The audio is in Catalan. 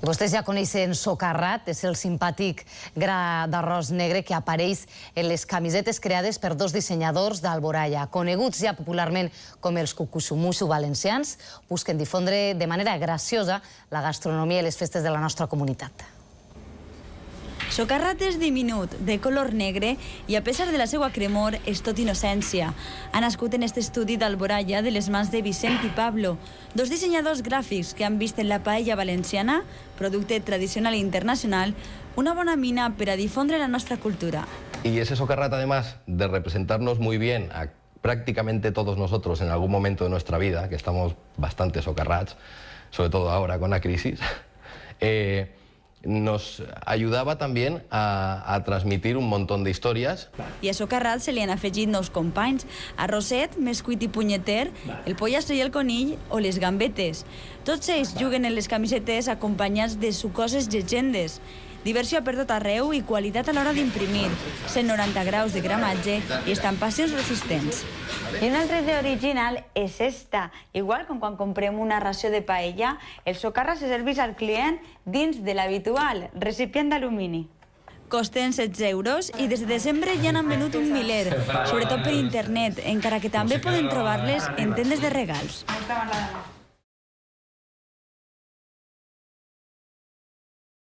I vostès ja coneixen Socarrat, és el simpàtic gra d'arròs negre que apareix en les camisetes creades per dos dissenyadors d'Alboraya, coneguts ja popularment com els cucusumusu valencians, busquen difondre de manera graciosa la gastronomia i les festes de la nostra comunitat. Socarrat és diminut, de color negre i a pesar de la seva cremor és tot innocència. Ha nascut en aquest estudi d'Alboraya de les mans de Vicent i Pablo, dos dissenyadors gràfics que han vist en la paella valenciana, producte tradicional i internacional, una bona mina per a difondre la nostra cultura. Y ese Socarrat, además de representarnos muy bien a prácticamente todos nosotros en algún momento de nuestra vida, que estamos bastante socarrats, sobre todo ahora con la crisis, nos ayudaba también a transmitir un montón de historias. I a Socarrat se li han afegit nous companys, arrosset, mescuit i punyeter, el pollasso i el conill o les gambetes. Tots ells juguen en les camisetes acompanyats de sucoses llegendes. Diversió per tot arreu i qualitat a l'hora d'imprimir, 190 graus de gramatge i estampacions resistents. I una altra idea original és esta. Igual com quan comprem una ració de paella, el Socarrat se serveix al client dins de l'habitual recipient d'alumini. Costen 16 euros i des de desembre ja n'han venut un miler, sobretot per internet, encara que també poden trobar-les en tendes de regals.